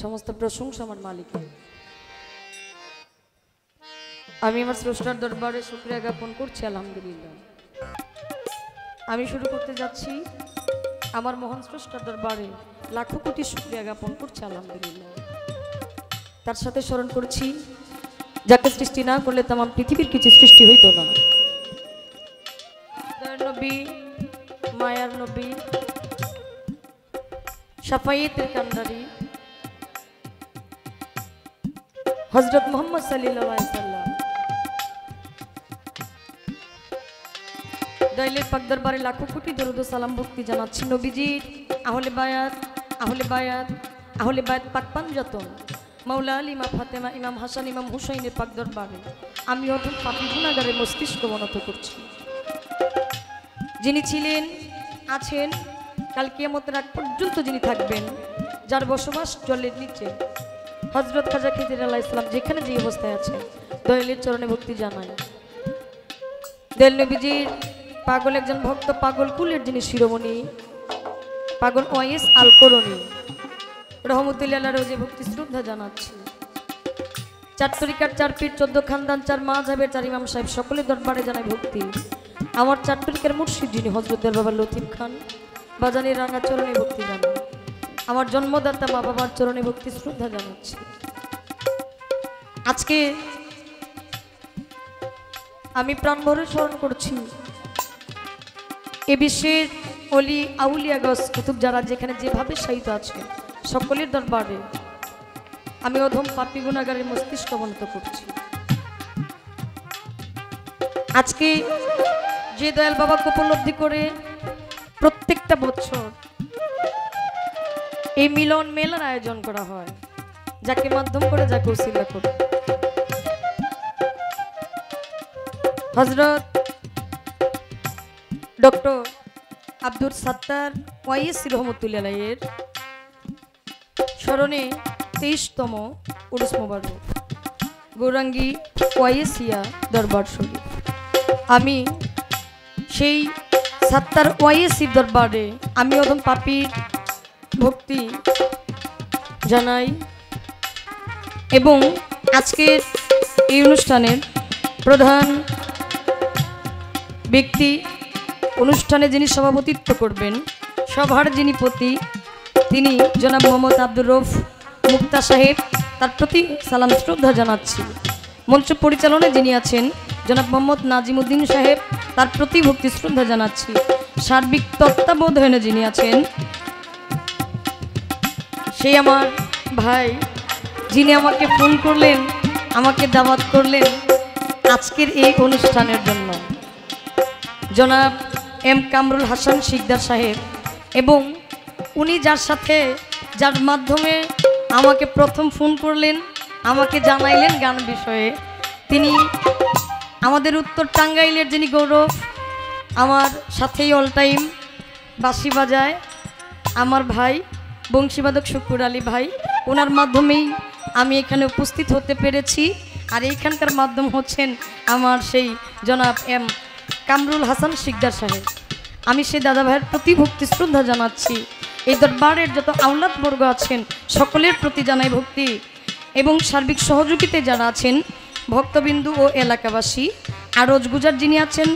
समस्त प्रशंसा आमार मालिकेर। आमी आमार स्रष्टार दरबारे शुक्रिया ज्ञापन करछि आलहामदुलिल्लाह। आमी शुरू करते जाচ্ছি आमार महान स्रष्टार दरबारे लाखो कोटी शुक्रिया ज्ञापन करछि आलहामदुलिल्लाह। तार साथे स्मरण करछि যাকে সৃষ্টি না করলে तमाम পৃথিবীর কিছু সৃষ্টি হইতো না। দয়ার নবী, মায়ার নবী, শাফায়েতের কান্ডারি হযরত মুহাম্মদ সাল্লাল্লাহু আলাইহি ওয়াসাল্লাম দয়ালের পাক দরবারে লাখো কোটি দরুদ ও সালাম ভক্তি জানাচ্ছি নবীজির আহলে বায়াত পাক পাঞ্জাতন मौला अली मा फातेमा इमाम हासान इमाम हुसैन पाक दरबारे आमी अधम पापी गुनाहगारेर मस्तिष्क अवনত करছি। যিনি ছিলেন আছেন কাল কিয়ামতের আগ পর্যন্ত যিনি থাকবেন, যার বসবাস জলের নিচে হযরত খাজা খিজির আলাইহিস সালাম যেখানে যে অবস্থায় আছেন দয়ালের চরণে ভক্তি জানাই। দয়াল নবীজির পাগল একজন ভক্ত পাগল কুলের যিনি শিরোমণি পাগল ওয়াইস আল করণী रहमतुल्लाह रोजे भक्ति श्रद्धा जानाচ্ছি। चार तरिकार चार पीर 14 खानदान चार माযহাবের चार इमाम साहेब सकलेर दरबारे जानाই भक्ति। আমার चार तरिकार मुर्शिद যিনি হযরত বাবা লতিফ খান বাজানের রাঙা চরণে ভক্তি জানাই। আমার জন্মদাতা মা বাবার চরণে ভক্তি শ্রদ্ধা জানাচ্ছি। আজকে আমি প্রাণভরে স্মরণ করছি এই বিশ্বের অলি আউলিয়া গস কুতুব যারা যেখানে যেভাবে শায়িত আছে সকলের দরবারে আমি অধম পাপী গুনাহগারের মস্তিষ্ক অবনত করছি। আজকে যে দয়াল বাবাকে উপলব্ধি করে প্রত্যেকটা বছর এই মিলন মেলার আয়োজন করা হয়, যাকে মাধ্যম করে যাকে উসিলা করে হযরত ডক্টর আব্দুল সাত্তার ওয়াইসি রহমতুল্লাহ আলাইহির স্মরণে 23তম উরুস মোবারক গৌরাঙ্গী ওয়াইসিয়া দরবার শরীফ। আমি সেই সাত্তার ওয়াইসি দরবারে আমি অধম পাপীর ভক্তি জানাই এবং আজকের এই অনুষ্ঠানের প্রধান ব্যক্তি, অনুষ্ঠানে যিনি সভাপতিত্ব করবেন, সভার যিনি প্রতি তিনি জনাব মোহাম্মদ আব্দুর রউফ মুক্তা সাহেব, তার প্রতি সালাম শ্রদ্ধা জানাচ্ছি। মঞ্চ পরিচালনায় যিনি আছেন জনাব মোহাম্মদ নাজিমউদ্দিন সাহেব, তার প্রতি ভক্তি শ্রদ্ধা জানাচ্ছি। সার্বিক তত্ত্বাবধানে যিনি আছেন সেই আমার ভাই, যিনি আমাকে ফোন করলেন, আমাকে দাওয়াত করলেন আজকের এই অনুষ্ঠানের জন্য, জনাব এম কামরুল হাসান শিকদার সাহেব। এবং উনি যার মাধ্যমে আমাকে প্রথম ফোন করলেন, আমাকে জানাইলেন গান বিষয়ে, তিনি আমাদের উত্তর টাঙ্গাইলের যিনি গৌরব, আমার সাথেই অল টাইম বাঁশি বাজায় আমার ভাই বংশীবাদক শুকুর আলী ভাই, ওনার মাধ্যমেই আমি এখানে উপস্থিত হতে পেরেছি। আর এইখানকার মাধ্যম হচ্ছেন আমার সেই জনাব এম কামরুল হাসান শিকদার সাহেব। আমি সেই দাদা ভাইয়ের প্রতি ভক্তি শ্রদ্ধা জানাচ্ছি। এই দরবারের যত আওলাদ বর্গ আছেন সকলের প্রতি জানাই ভক্তি এবং সার্বিক সহযোগিতায় যারা আছেন ভক্তবিন্দু ও এলাকাবাসী। আর রোজগুজার যিনি আছেন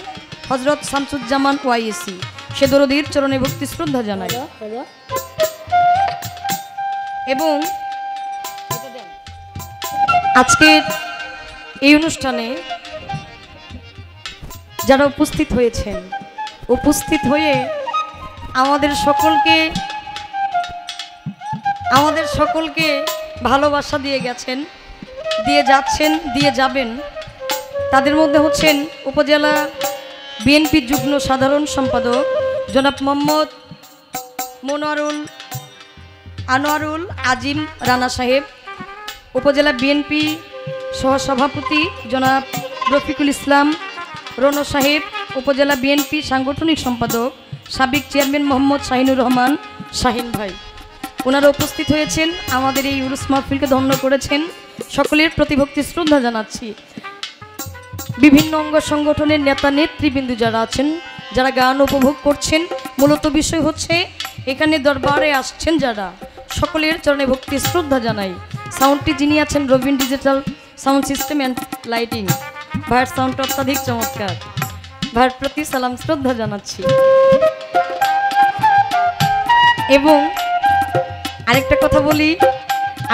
হযরত শামসুজ্জামান ওয়াইসি, সে দরদির চরণে ভক্তি শ্রদ্ধা জানাই। এবং আজকের এই অনুষ্ঠানে যারা উপস্থিত হয়েছেন, উপস্থিত হয়ে আমাদের সকলকে ভালোবাসা দিয়ে গেছেন, দিয়ে যাচ্ছেন, দিয়ে যাবেন, তাদের মধ্যে হচ্ছেন উপজেলা বিএনপি যুগ্ম সাধারণ সম্পাদক জনাব মোহাম্মদ আনোয়ারুল আজিম রানা সাহেব, উপজেলা বিএনপি সহসভাপতি জনাব রফিকুল ইসলাম রনো সাহেব, উপজেলা বিএনপি সাংগঠনিক সম্পাদক সাবেক চেয়ারম্যান মোহাম্মদ শাহিনুর রহমান শাহিন ভাই, ওনারা উপস্থিত হয়েছেন, আমাদের এই উরুস মাহফিলকে ধন্য করেছেন। সকলের প্রতি ভক্তি শ্রদ্ধা জানাচ্ছি। বিভিন্ন অঙ্গ সংগঠনের নেতা নেতৃবৃন্দ যারা আছেন, যারা গান উপভোগ করছেন, মূলত বিষয় হচ্ছে এখানে দরবারে আসছেন যারা সকলের চরণে ভক্তি শ্রদ্ধা জানাই। সাউন্ডটি যিনি আছেন Robin digital sound system and lighting, ভাইয়ের সাউন্ডটা অত্যাধিক চমৎকার, ভাইয়ের প্রতি সালাম শ্রদ্ধা জানাচ্ছি। এবং আরেকটা কথা বলি,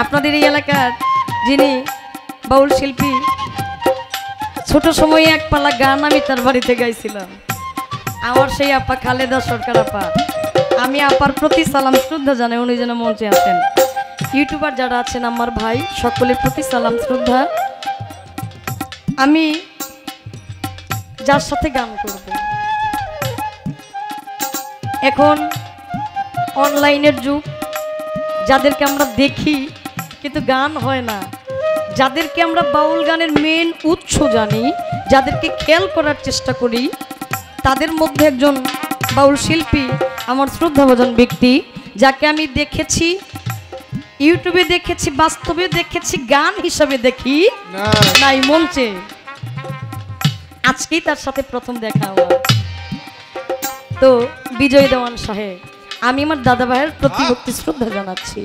আপনাদের এই এলাকার যিনি বাউল শিল্পী, ছোট সময়ে এক পালা গান আমি তার বাড়িতে গাইছিলাম, আমার সেই আপা খালেদা সরকার আপা। আমি আপার প্রতি সালাম শ্রদ্ধা জানাই, উনি যেন মঞ্চে আছেন। ইউটিউবার যারা আছেন আমার ভাই, সকলের প্রতি সালাম শ্রদ্ধা। আমি যার সাথে গান করব, এখন অনলাইনের যুগ, যাদেরকে আমরা দেখি কিন্তু গান হয় না, যাদেরকে আমরা বাউল গানের মেন উৎস জানি, যাদেরকে খেয়াল করার চেষ্টা করি, তাদের মধ্যে একজন বাউল শিল্পী, আমার শ্রদ্ধাভাজন ব্যক্তি, যাকে আমি দেখেছি ইউটিউবে, দেখেছি বাস্তবে, দেখেছি গান হিসাবে দেখি নাই মঞ্চে। আজকেই তার সাথে প্রথম দেখা আমার। তো বিজয় দেওয়ান সাহেব, আমি আমার দাদা ভাইয়ের প্রতি ভক্তি শ্রদ্ধা জানাচ্ছি।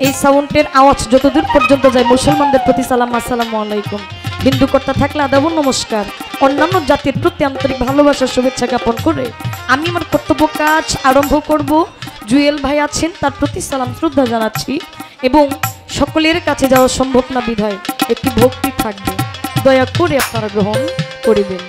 এই সাউন্ডের আওয়াজ যতদূর পর্যন্ত যায়, মুসলমানদের প্রতি সালাম, আসসালামু আলাইকুম। হিন্দু কর্তা থাকলে আদাব নমস্কার। অন্যান্য জাতির প্রতি আন্তরিক ভালোবাসার শুভেচ্ছা জ্ঞাপন করে আমি আমার কর্তব্য কাজ আরম্ভ করব। জুয়েল ভাই আছেন, তার প্রতি সালাম শ্রদ্ধা জানাচ্ছি। এবং সকলের কাছে যাওয়া সম্ভব না বিধায় একটি ভক্তি থাকবে, দয়া করে আপনারা গ্রহণ করিবেন।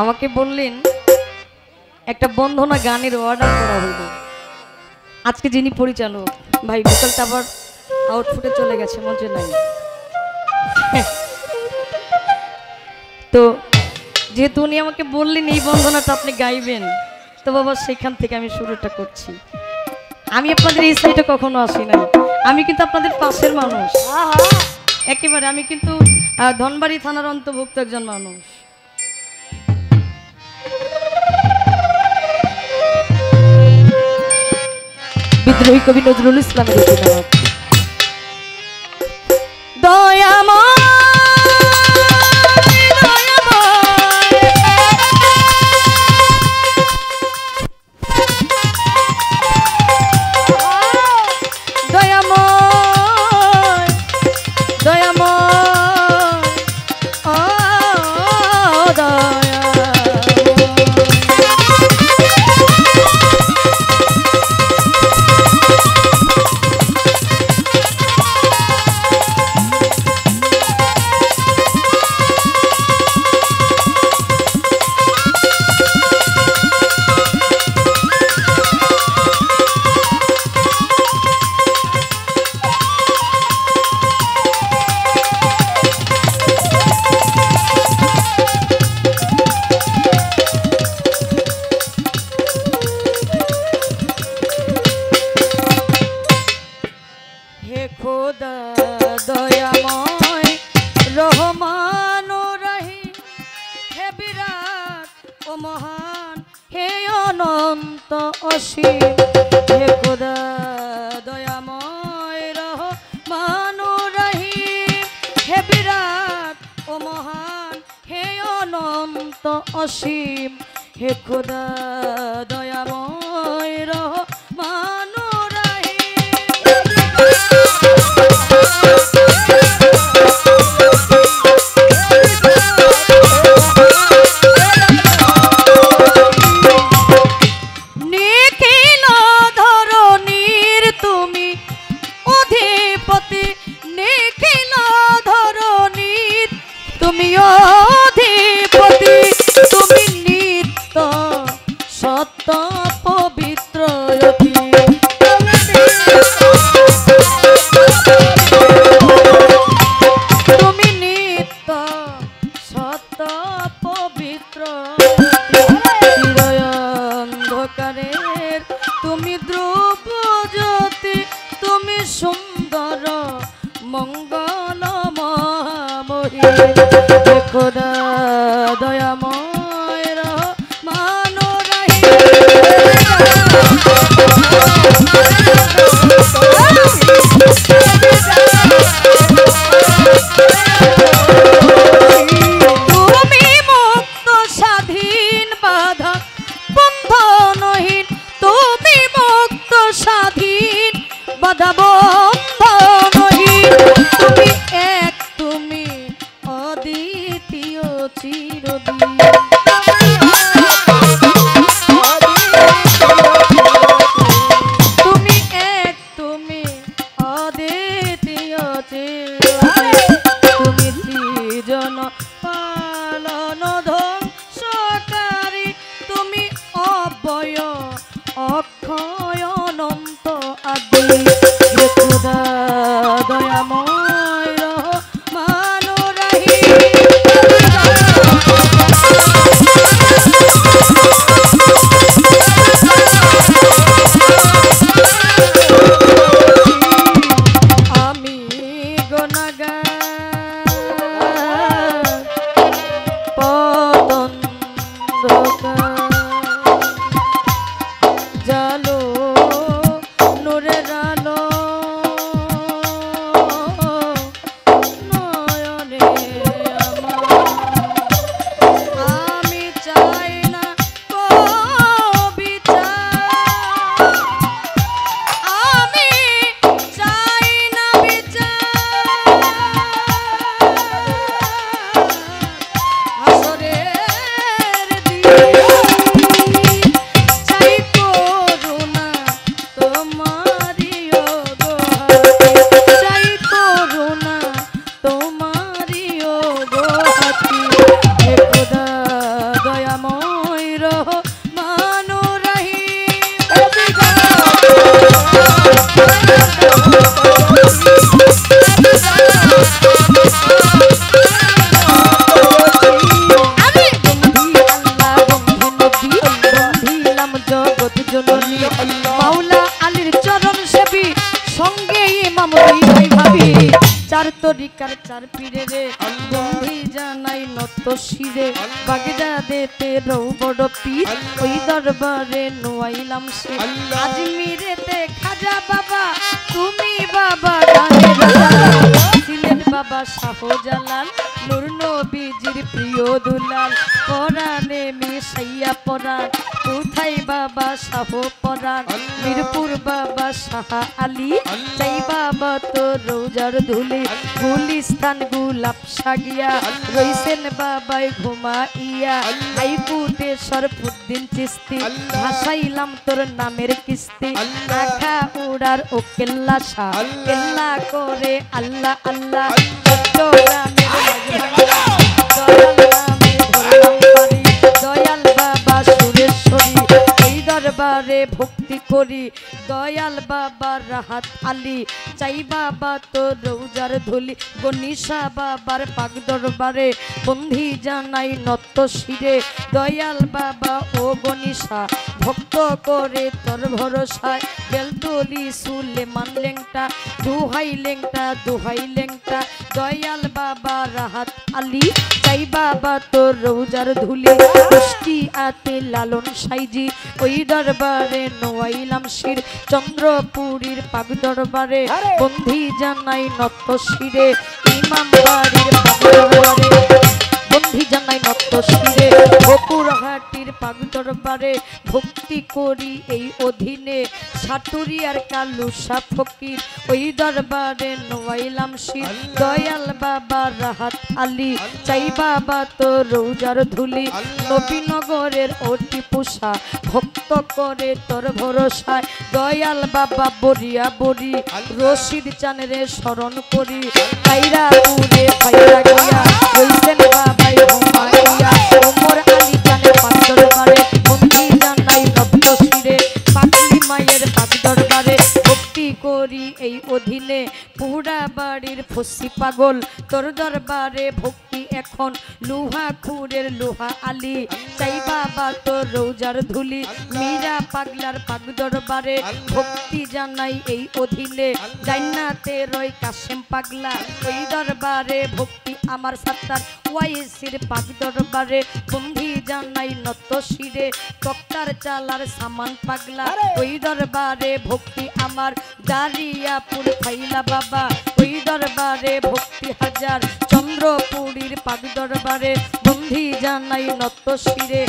আমাকে বললেন একটা বন্ধনা গানের অর্ডার করা হইল। আজকে যিনি পরিচালক ভাই, বিকালটা আবার আউটফুটে চলে গেছে, মঞ্চে নাই। তো যেহেতু উনি আমাকে বললেন এই বন্ধনাটা আপনি গাইবেন, তো বাবা সেখান থেকে আমি শুরুটা করছি। আমি আপনাদের এই সাইডে কখনো আসি নাই, আমি কিন্তু আপনাদের পাশের মানুষ একেবারে। আমি কিন্তু ধনবাড়ি থানার অন্তর্ভুক্ত একজন মানুষ। বিদ্রোহী কবি নজরুল ইসলামের দয়াময় মহান হে অনন্ত অসীম, হে খোদা দয়াময় রহমান রহিম, হে বিরাট ও মহান হে অনন্ত অসীম, হে খোদা দয়াময় রহমান অধিপতি, তুমি নিত্য সত্য পবিত্র সুন্দর মঙ্গলময়ী খোদা দয়াময় রহমান রহিম তুমি মুক্ত স্বাধীন বাধা বন্ধনহীন তুমি মুক্ত স্বাধীন বাধা বন্ধনহীন তুমি এক তুমি অদ্বিতীয় চিরদিন তুমি এক তুমি অদ্বিতীয় চিরদিন তুমি সৃজন পালন ধ্বংসকারী তুমি অব্যয় অক্ষয় অনন্ত আদি হে খোদা দয়াময় রহমান রহিম আমি গুনাহগার পতন্ধকার জালো নূরের আলো নয়নে আমার আমি চাই না বিচার আমি চাই না বিচার হাসরের দিন চাই করুণা তোমারি ওগোহাতি চাই করুণা তোমারি ওগোহাতি হে খোদা দয়াময় রহমান রহিম আমি বন্ধি আল্লাহ বন্ধি নবী বন্ধিলাম জগৎ জননী মাওলা আলীর চরণ সেবী সঙ্গে ইমাম দুই ভাই ভাবি চার তরিকার চার পীরে রে বন্ধি জানাই নত শিরে বাগদাদেতে রৌ বড় পীর ওই দরবারে নোয়াইলাম সে আজমিরেতে খাজা বাবা তুমি বাবা গানের রাজা ছিলেন বাবা শাহজালাল নূর নবীজির প্রিয় দুলাল পরাণে মিশাইয়া পরাণ কোথায় বাবা শাহ পরাণ মিরপুর বাবা শাহ আলী চাই বাবা তো রোজার ধুলি গুলিস্তান গুলাব সাগিয়া রইছেন বাবাই ঘুমাইয়া হাইপুতে সরফুদ্দিন চিস্তি ভাসাইলাম তোর নামের কিস্তি আখা উড়ার ও কেল্লা শাহ কেল্লা করে আল্লাহ আল্লাহ দয়াল বাবা সুরেশ্বরী এই দরবারে ভক্তি করি দয়াল বাবা রাহাত আলী চাই বাবা তো রৌজার ধুলি গনিশা বাবার পাক দরবারে বন্ধি জানাই নত শিরে দয়াল বাবা ও গনিশা ভক্ত করে তোর ভরসায় বেলতলি সুলেমান লেংটা দুহাই লেংটা দয়াল বাবা রাহাত আলী চাই বাবা তোর রৌজার ধুলি পুষ্টি আতে লালন সাইজি ওই দরবারে নোয়াইলাম শির চন্দ্রপুরীর পাক দরবারে বন্ধি জানাই নত শিরে ইমাম বাড়ির পাক দরবারে বন্ধি জানাই নত শিরে বকুরহাটির পাক দরবারে ভক্তি করি এই অধীনে সাটুরিয়ার কালুসা ফকির ওই দরবারে নোয়াইলাম শির দয়াল বাবা রাহাত আলী চাই বাবা তো রৌজার ধুলি নবীনগরের অতি পুষা ভক্ত করে তোর ভরসায় দয়াল বাবা বরিয়া বরি রশিদ চানরে স্মরণ করি পাইরা পুরে পাইরা গিয়া রইছেন বাবাই ঘুমাইয়া ওমর আলী চানের পাক দরবারে বন্ধি জানাই নব্য শিরে পাগলি মায়ের পাক দরবারে ভক্তি করি এই এই অধীনে পুরা বাড়ির ফসি পাগল তোর দরবারে ভক্তি এখন লোহা খুরের লোহা আলী চাই বাবা তোর রোজার ধুলি মীরা পাগলার পাগ দরবারে ভক্তি জানাই এই অধীনে জান্নাতে রয় কাশেম পাগলা ওই দরবারে ভক্তি আমার সাত্তার ওয়াইসির পাগ দরবারে বন্ধি জানাই নত শিরে তক্তার চালার সামান পাগলা ওই দরবারে ভক্তি আমার দারিয়াপুর ফাইলা বাবা ওই দরবারে ভক্তি হাজার চন্দ্রপুরীর পাগ দরবারে বন্ধি জানাই নত শিরে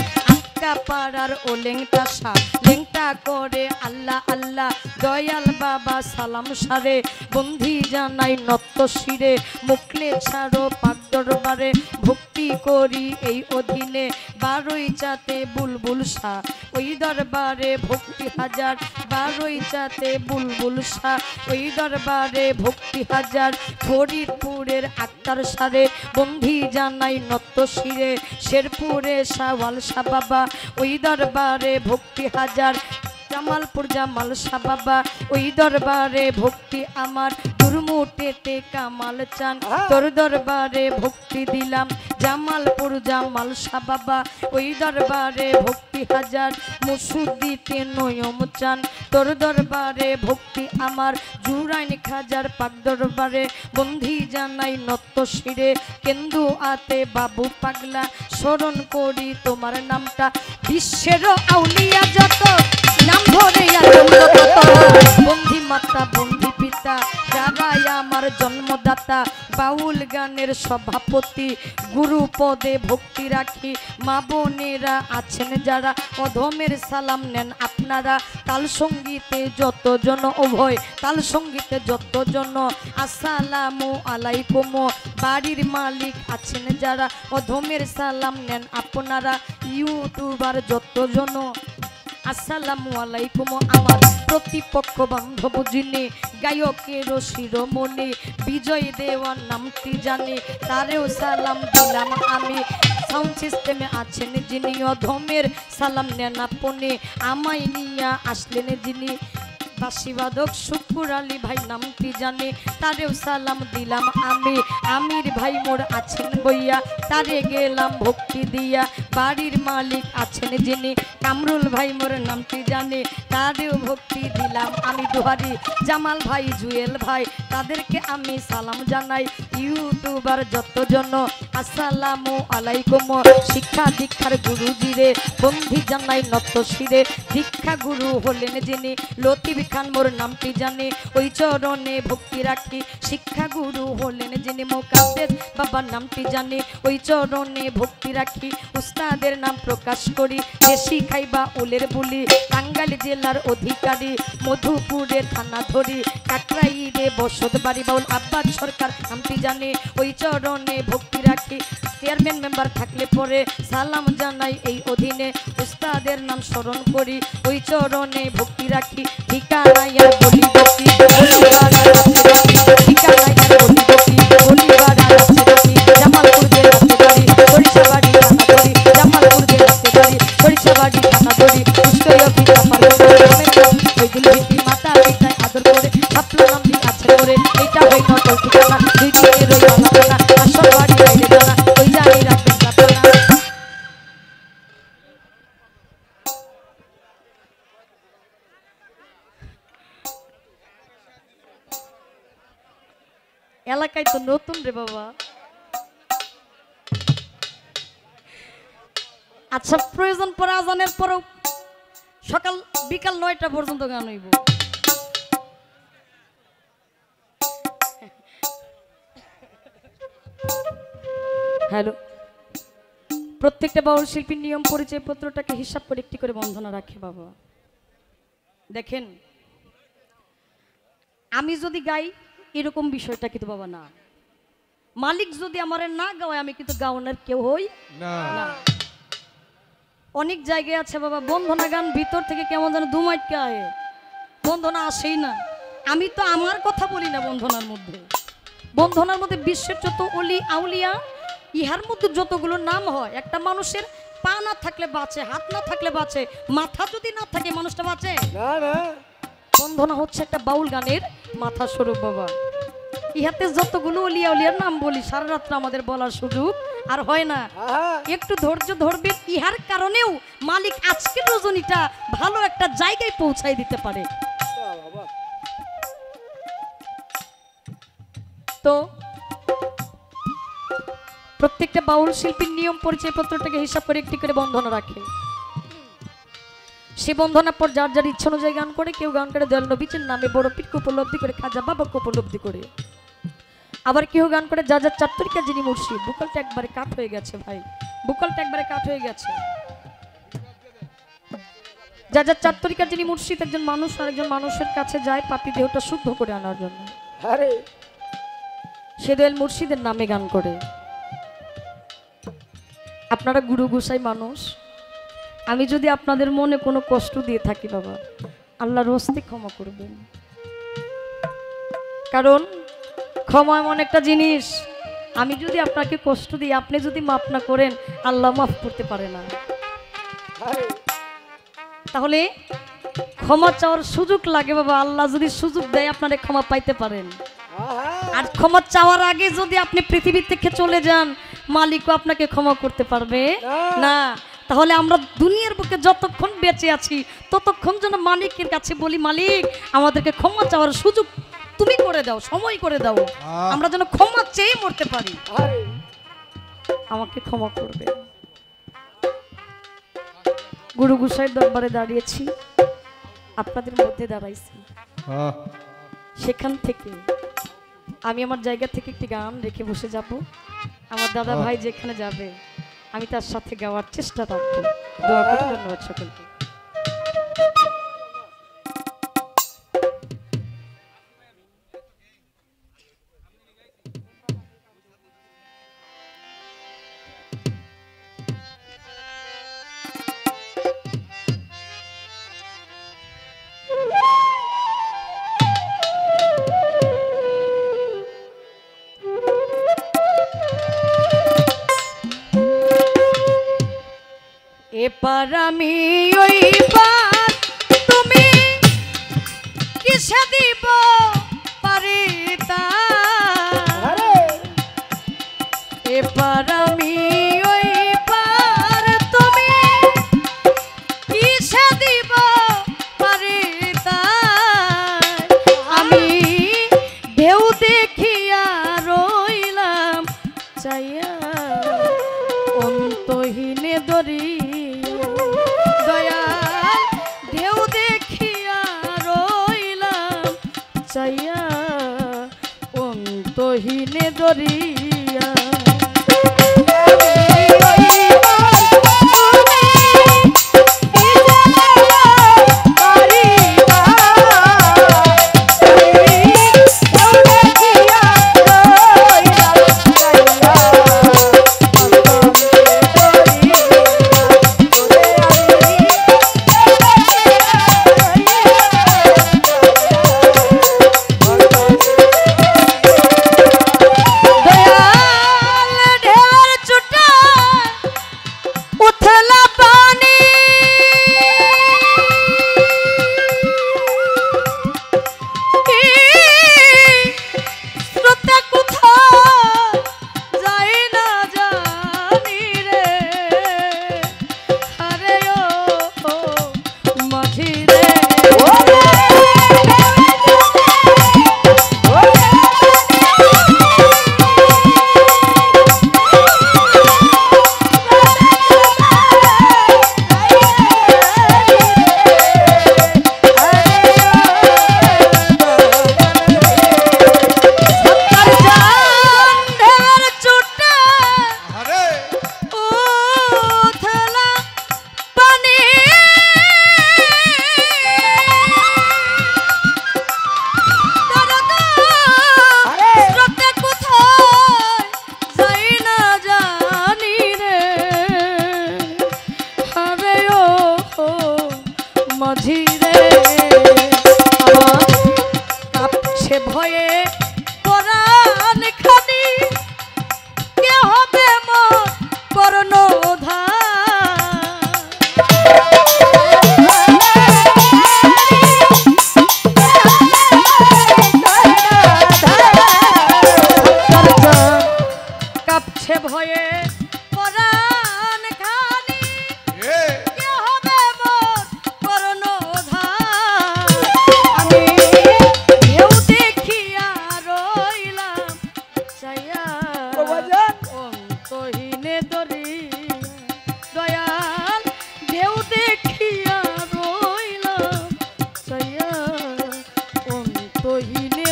পাড়ার ও লেংটা সা লেংটা করে আল্লাহ আল্লাহ দয়াল বাবা সালাম সারে বন্ধি জানাই নত শিরে মুখলে ছাড়ো পাক দরবারে ভক্তি করি এই অধীনে বারোই চাতে বুলবুল শাহ ওই দরবারে ভক্তি হাজার বারোই চাতে বুলবুল শাহ ওই দরবারে ভক্তি হাজার ফরিদপুরের আক্তার সারে বন্ধি জানাই নত শিরে শেরপুরে শাওয়াল শাহ বাবা ওই দরবারে ভক্তি হাজার জামালপুর জামাল শাহ বাবা ওই দরবারে ভক্তি আমার দুর্মুটেতে কামাল চান তোর দরবারে ভক্তি দিলাম জামালপুর জামাল শাহ বাবা ওই দরবারে ভক্তি হাজার মুসুদ্দিতে নয়ম চান তোর দরবারে ভক্তি আমার জুরাইন খাজার পাক দরবারে বন্ধি জানাই নত শিরে কেন্দু আতে বাবু পাগলা স্মরণ করি তোমার নামটা বিশ্বের আউলিয়া যত নাম ধরে বন্ধি মাতা বন্ধি পিতা যারাই আমার জন্মদাতা বাউল গানের সভাপতি গুরু পদে ভক্তি রাখি মা বোনেরা আছেন যারা অধমের সালাম নেন আপনারা তাল সঙ্গীতে যতজন উভয় তাল সঙ্গীতে যতজন আসসালামু আলাইকুম বাড়ির মালিক আছেন যারা অধমের সালাম নেন আপনারা ইউটিউবার যতজন আসসালামু আলাইকুম আমার প্রতিপক্ষ বান্ধব যিনি গায়কের শিরোমণি বিজয় দেওয়ার নামটি জানি তারেও সালাম দিলাম আমি সাউন্ড সিস্টেমে আছেন যিনি অধমের সালাম নেন আপনি আমায় নিয়ে আসলেন যিনি বাঁশিবাদক শুকুর আলী ভাই নামটি জানে তারেও সালাম দিলাম আমি আমির ভাই মোর আছেন বইয়া তারে গেলাম ভক্তি দিয়া বাড়ির মালিক আছেন যিনি কামরুল ভাই মোর নামটি জানে তারেও ভক্তি দিলাম আমি দুহারি জামাল ভাই জুয়েল ভাই তাদেরকে আমি সালাম জানাই ইউটিউবার যতজন আসসালামু আলাইকুম শিক্ষা দীক্ষার গুরুজিরে বন্ধি জানাই নত শিরে দীক্ষা গুরু হলেন যিনি লতিফ খান মোর নামটি জানে ওই চরণে ভক্তি রাখি শিক্ষা গুরু হলেন যিনি মোকাদ্দেস বাবার নামটি জানে ওই চরণে ভক্তি রাখি উস্তাদের নাম প্রকাশ করি দেশি খাইবা ওলের বুলি টাঙ্গাইল জেলার অধিকারী মধুপুরের থানা ধরি কাকরাইলে বসত বাড়ি বাউল আব্বাস সরকার নামটি জানে ওই চরণে ভক্তি রাখি চেয়ারম্যান মেম্বার থাকলে পরে সালাম জানাই এই অধীনে উস্তাদের নাম স্মরণ করি ওই চরণে ভক্তি রাখি ঠিকানায় বলি ভক্তি ঠিকানায় বলি ভক্তি বলিবার জামালপুর জেলা বাড়ি সরিষাবাড়ি থানা ধরি জামালপুর জেলা বাড়ি সরিষাবাড়ি থানা ধরি মাতা পিতায় আদর করে ছাপলো নাম দিন আছে করে এইটা হয় নকল ঠিকানা দুই দিনের ওই বানানা আসল বাড়ি বাইরে জানা ওই জানি রাখবেন আপনারা এলাকায় তো নতুন রে বাবা আচ্ছা প্রয়োজন পরে আজানের পরেও সকাল বিকাল 9টা পর্যন্ত গান হইব হ্যালো প্রত্যেকটা বাউল শিল্পীর নিয়ম পরিচয় পত্রটাকে হিসাব করে একটি করে বন্ধনা রাখে বাবা দেখেন আমি যদি গাই এরকম বিষয়টা কিন্তু বাবা না মালিক যদি আমারে না গাওয়ায় আমি কিন্তু গাওয়ানোর কেউ হই না অনেক জায়গায় আছে বাবা বন্ধনা গান ভিতর থেকে কেমন যেন দুমাইটকে আয়ে বন্ধনা আসেই না আমি তো আমার কথা বলি না বন্ধনার মধ্যে বিশ্বের যত অলি আউলিয়া ইহার মধ্যে যতগুলো নাম হয় একটা মানুষের পা না থাকলে বাঁচে হাত না থাকলে বাঁচে মাথা যদি না থাকে মানুষটা বাঁচে না বন্ধনা হচ্ছে একটা বাউল গানের মাথা স্বরূপ বাবা। ইহাতে যতগুলো অলিয়া উলিয়ার নাম বলি সারা রাত্র আমাদের বলার সুযোগ আর হয় না, একটু ধৈর্য ধরবেন। ইহার কারণেও মালিক আজকের রজনীটা ভালো একটা জায়গায় পৌঁছাই দিতে পারে। তো প্রত্যেকটা বাউল শিল্পীর নিয়ম পরিচয় পত্রটাকে হিসাব করে একটি করে বন্ধনা রাখে। সে বন্ধনার পর যার যার ইচ্ছা অনুযায়ী গান করে, কেউ গান করে দয়াল নবীর নামে বড় পীরকে উপলব্ধি করে, খাজা বাবাকে উপলব্ধি করে। আবার কেউ গান করে যা যা চার তরিকা যিনি মুর্শিদ। বুকালটা একবারে কাঠ হয়ে গেছে ভাই, বুকালটা একবারে কাঠ হয়ে গেছে। যা যা চার তরিকা যিনি মুর্শিদ, একজন মানুষ আরেকজন মানুষের কাছে যায় পাপী দেহটা শুদ্ধ করে আনার জন্য। সে দয়াল মুর্শিদের নামে গান করে। আপনারা গুরু গোসাই মানুষ, আমি যদি আপনাদের মনে কোনো কষ্ট দিয়ে থাকি বাবা, আল্লাহর হস্তে ক্ষমা করবেন। কারণ ক্ষমা এমন একটা জিনিস, আমি যদি আপনাকে কষ্ট দিই, আপনি যদি মাফ না করেন, আল্লাহ মাফ করতে পারে না। তাহলে ক্ষমা চাওয়ার সুযোগ লাগে বাবা। আল্লাহ যদি সুযোগ দেয় আপনারা ক্ষমা পাইতে পারেন। আর ক্ষমা চাওয়ার আগে যদি আপনি পৃথিবী থেকে চলে যান, মালিকও আপনাকে ক্ষমা করতে পারবে না। তাহলে আমরা দুনিয়ার বুকে যতক্ষণ বেঁচে আছি ততক্ষণ যেন মালিকের কাছে বলি, মালিক আমাদেরকে ক্ষমা চাওয়ার সুযোগ তুমি করে দাও, সময় করে দাও, আমরা যেন ক্ষমা চেয়ে মরতে পারি। আমাকে ক্ষমা করবে। গুরু গোসাইয়ের দরবারে দাঁড়িয়েছি, আপনাদের মধ্যে দাঁড়াইছি। সেখান থেকে আমি আমার জায়গা থেকে একটি গান রেখে বসে যাব। আমার দাদা ভাই যেখানে যাবে আমি তার সাথে গাওয়ার চেষ্টা রাখবো। দোয়া করে। ধন্যবাদ সকলকে। এপার আমি ওই পার, তুমি কিসে দিব পারিতা। এপার আমি ওই পার, তুমি কিসে দিব পারিতা। আমি ঢেউ দেখিয়া রইলাম চাইয়া অন্তহীনে দরি। চাইয়া অন্তহীনে দরিয়া।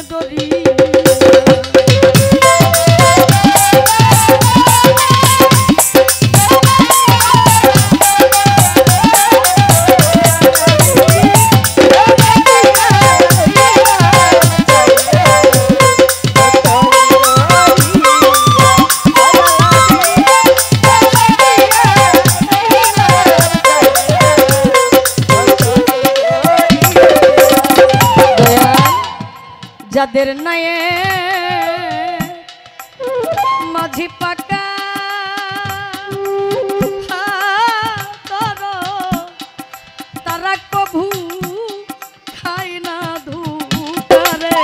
দরিয়া যাদের নায়ে মাঝি পাকা তারা কভু খায় না ধুকারে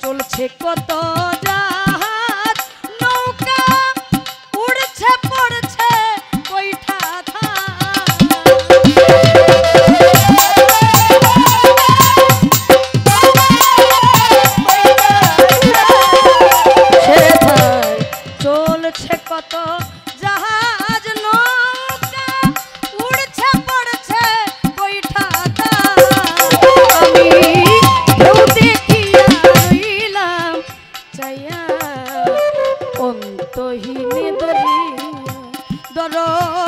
চলছে কত জাহাজ নৌকা উড়ছে পড়ছে কইঠা চলছে কত জাহাজ নৌকা উড়ছে পড়ছে কইঠা অন্তহীন দরিয়া দর